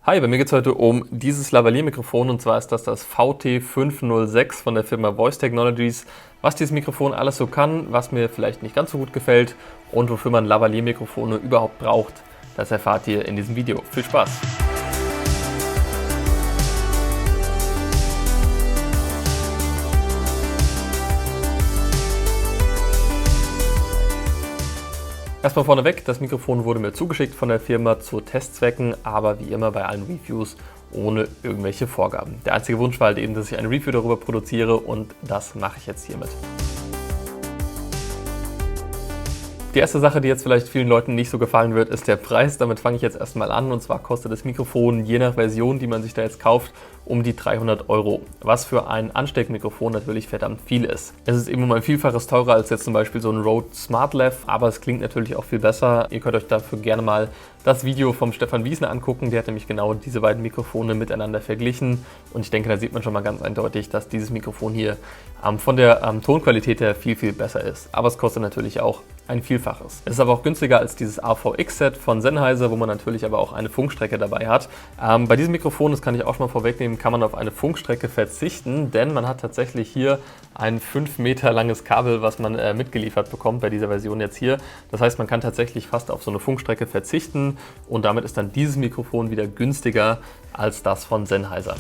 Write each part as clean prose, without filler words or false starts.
Hi, bei mir geht es heute um dieses Lavalier-Mikrofon, und zwar ist das VT506 von der Firma Voice Technologies. Was dieses Mikrofon alles so kann, was mir vielleicht nicht ganz so gut gefällt und wofür man Lavalier-Mikrofone überhaupt braucht, das erfahrt ihr in diesem Video. Viel Spaß! Erstmal vorneweg, das Mikrofon wurde mir zugeschickt von der Firma zu Testzwecken, aber wie immer bei allen Reviews ohne irgendwelche Vorgaben. Der einzige Wunsch war halt eben, dass ich ein Review darüber produziere, und das mache ich jetzt hiermit. Die erste Sache, die jetzt vielleicht vielen Leuten nicht so gefallen wird, ist der Preis. Damit fange ich jetzt erstmal an, und zwar kostet das Mikrofon je nach Version, die man sich da jetzt kauft, um die 300 €, was für ein Ansteckmikrofon natürlich verdammt viel ist. Es ist eben um ein Vielfaches teurer als jetzt zum Beispiel so ein Rode SmartLav, aber es klingt natürlich auch viel besser. Ihr könnt euch dafür gerne mal das Video vom Stefan Wiesner angucken, der hat nämlich genau diese beiden Mikrofone miteinander verglichen, und ich denke, da sieht man schon mal ganz eindeutig, dass dieses Mikrofon hier von der Tonqualität her viel, viel besser ist. Aber es kostet natürlich auch ein Vielfaches. Es ist aber auch günstiger als dieses AVX-Set von Sennheiser, wo man natürlich aber auch eine Funkstrecke dabei hat. Bei diesem Mikrofon, das kann ich auch schon mal vorwegnehmen, kann man auf eine Funkstrecke verzichten, denn man hat tatsächlich hier ein 5 Meter langes Kabel, was man mitgeliefert bekommt bei dieser Version jetzt hier. Das heißt, man kann tatsächlich fast auf so eine Funkstrecke verzichten, und damit ist dann dieses Mikrofon wieder günstiger als das von Sennheiser.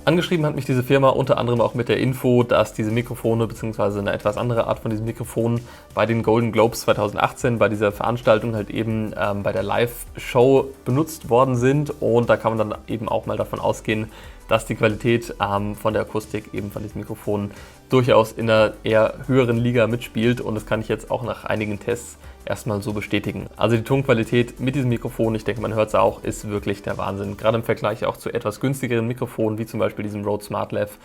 Angeschrieben hat mich diese Firma unter anderem auch mit der Info, dass diese Mikrofone bzw. eine etwas andere Art von diesem Mikrofon bei den Golden Globes 2018 bei dieser Veranstaltung halt eben bei der Live-Show benutzt worden sind, und da kann man dann eben auch mal davon ausgehen, dass die Qualität von der Akustik eben von diesem Mikrofon durchaus in einer eher höheren Liga mitspielt, und das kann ich jetzt auch nach einigen Tests erstmal so bestätigen. Also die Tonqualität mit diesem Mikrofon, ich denke, man hört es auch, ist wirklich der Wahnsinn. Gerade im Vergleich auch zu etwas günstigeren Mikrofonen, wie zum Beispiel diesem Rode SmartLav,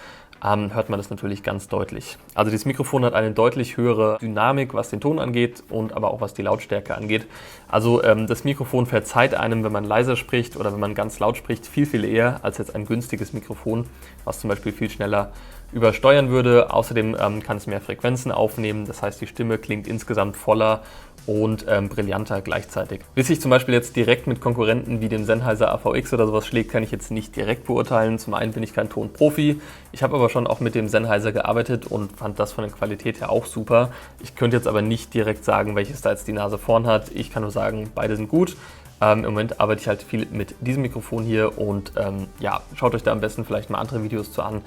hört man das natürlich ganz deutlich. Also dieses Mikrofon hat eine deutlich höhere Dynamik, was den Ton angeht, und aber auch was die Lautstärke angeht. Also das Mikrofon verzeiht einem, wenn man leiser spricht oder wenn man ganz laut spricht, viel, viel eher als jetzt ein günstiges Mikrofon, was zum Beispiel viel schneller übersteuern würde. Außerdem kann es mehr Frequenzen aufnehmen, das heißt, die Stimme klingt insgesamt voller und brillanter gleichzeitig. Bis sich zum Beispiel jetzt direkt mit Konkurrenten wie dem Sennheiser AVX oder sowas schlägt, kann ich jetzt nicht direkt beurteilen. Zum einen bin ich kein Tonprofi, ich habe aber schon auch mit dem Sennheiser gearbeitet und fand das von der Qualität her auch super. Ich könnte jetzt aber nicht direkt sagen, welches da jetzt die Nase vorn hat. Ich kann nur sagen, beide sind gut. Im Moment arbeite ich halt viel mit diesem Mikrofon hier, und ja, schaut euch da am besten vielleicht mal andere Videos zu an.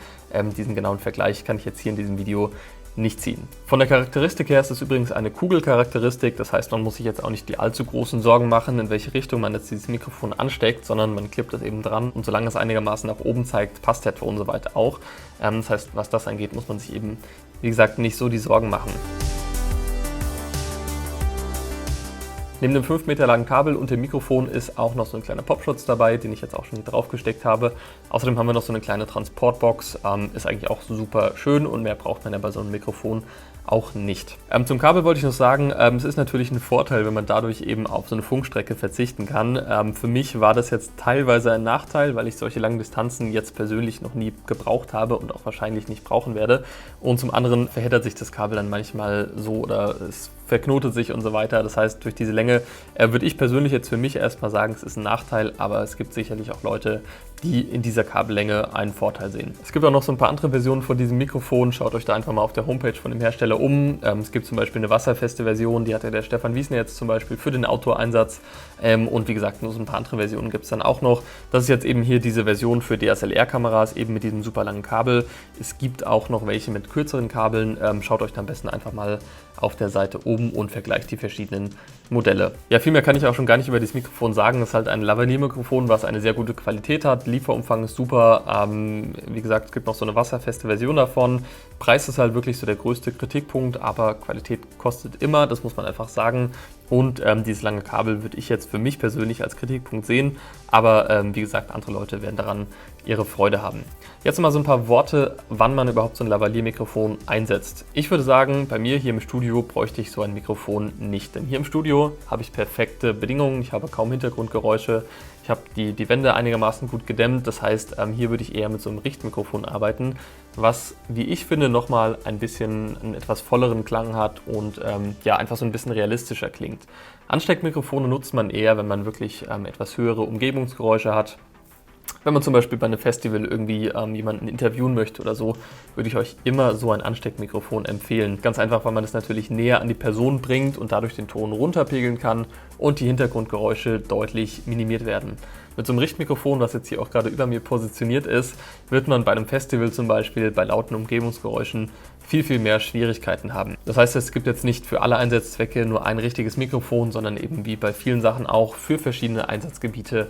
Diesen genauen Vergleich kann ich jetzt hier in diesem Video nicht ziehen. Von der Charakteristik her ist es übrigens eine Kugelcharakteristik, das heißt, man muss sich jetzt auch nicht die allzu großen Sorgen machen, in welche Richtung man jetzt dieses Mikrofon ansteckt, sondern man klippt das eben dran, und solange es einigermaßen nach oben zeigt, passt der Ton soweit auch. Das heißt, was das angeht, muss man sich eben, wie gesagt, nicht so die Sorgen machen. Neben dem 5 Meter langen Kabel und dem Mikrofon ist auch noch so ein kleiner Popschutz dabei, den ich jetzt auch schon hier drauf gesteckt habe. Außerdem haben wir noch so eine kleine Transportbox, ist eigentlich auch super schön, und mehr braucht man ja bei so einem Mikrofon auch nicht. Zum Kabel wollte ich noch sagen, es ist natürlich ein Vorteil, wenn man dadurch eben auf so eine Funkstrecke verzichten kann. Für mich war das jetzt teilweise ein Nachteil, weil ich solche langen Distanzen jetzt persönlich noch nie gebraucht habe und auch wahrscheinlich nicht brauchen werde. Und zum anderen verheddert sich das Kabel dann manchmal so, oder es verknotet sich und so weiter. Das heißt, durch diese Länge würde ich persönlich jetzt für mich erstmal sagen, es ist ein Nachteil, aber es gibt sicherlich auch Leute, die in dieser Kabellänge einen Vorteil sehen. Es gibt auch noch so ein paar andere Versionen von diesem Mikrofon. Schaut euch da einfach mal auf der Homepage von dem Hersteller um. Es gibt zum Beispiel eine wasserfeste Version, die hat ja der Stefan Wiesner jetzt zum Beispiel für den Outdoor-Einsatz. Und wie gesagt, nur so ein paar andere Versionen gibt es dann auch noch. Das ist jetzt eben hier diese Version für DSLR-Kameras, eben mit diesem super langen Kabel. Es gibt auch noch welche mit kürzeren Kabeln. Schaut euch da am besten einfach mal auf der Seite oben und vergleicht die verschiedenen Modelle. Ja, viel mehr kann ich auch schon gar nicht über dieses Mikrofon sagen. Es ist halt ein Lavalier-Mikrofon, was eine sehr gute Qualität hat. Lieferumfang ist super. Wie gesagt, es gibt noch so eine wasserfeste Version davon. Preis ist halt wirklich so der größte Kritikpunkt, aber Qualität kostet immer, das muss man einfach sagen. Und dieses lange Kabel würde ich jetzt für mich persönlich als Kritikpunkt sehen, aber wie gesagt, andere Leute werden daran ihre Freude haben. Jetzt mal so ein paar Worte, wann man überhaupt so ein Lavalier-Mikrofon einsetzt. Ich würde sagen, bei mir hier im Studio bräuchte ich so ein Mikrofon nicht, denn hier im Studio habe ich perfekte Bedingungen, ich habe kaum Hintergrundgeräusche, ich habe die Wände einigermaßen gut gedämmt, das heißt, hier würde ich eher mit so einem Richtmikrofon arbeiten, was, wie ich finde, Stimme nochmal ein bisschen einen etwas volleren Klang hat und ja, einfach so ein bisschen realistischer klingt. Ansteckmikrofone nutzt man eher, wenn man wirklich etwas höhere Umgebungsgeräusche hat. Wenn man zum Beispiel bei einem Festival irgendwie jemanden interviewen möchte oder so, würde ich euch immer so ein Ansteckmikrofon empfehlen. Ganz einfach, weil man es natürlich näher an die Person bringt und dadurch den Ton runterpegeln kann und die Hintergrundgeräusche deutlich minimiert werden. Mit so einem Richtmikrofon, was jetzt hier auch gerade über mir positioniert ist, wird man bei einem Festival zum Beispiel bei lauten Umgebungsgeräuschen viel mehr Schwierigkeiten haben. Das heißt, es gibt jetzt nicht für alle Einsatzzwecke nur ein richtiges Mikrofon, sondern eben wie bei vielen Sachen auch für verschiedene Einsatzgebiete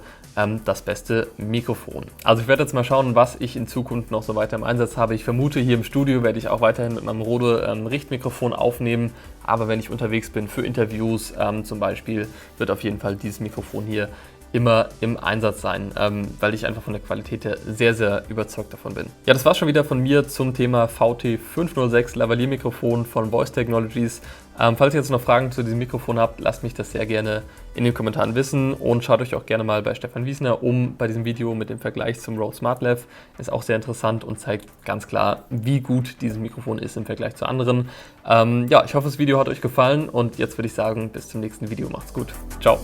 das beste Mikrofon. Also ich werde jetzt mal schauen, was ich in Zukunft noch so weiter im Einsatz habe. Ich vermute, hier im Studio werde ich auch weiterhin mit meinem Rode Richtmikrofon aufnehmen, aber wenn ich unterwegs bin für Interviews zum Beispiel, wird auf jeden Fall dieses Mikrofon hier immer im Einsatz sein, weil ich einfach von der Qualität her sehr überzeugt davon bin. Ja, das war schon wieder von mir zum Thema VT506 Lavalier-Mikrofon von Voice Technologies. Falls ihr jetzt noch Fragen zu diesem Mikrofon habt, lasst mich das sehr gerne in den Kommentaren wissen und schaut euch auch gerne mal bei Stefan Wiesner bei diesem Video mit dem Vergleich zum Rode SmartLav. Ist auch sehr interessant und zeigt ganz klar, wie gut dieses Mikrofon ist im Vergleich zu anderen. Ja, ich hoffe, das Video hat euch gefallen und jetzt würde ich sagen, bis zum nächsten Video. Macht's gut. Ciao.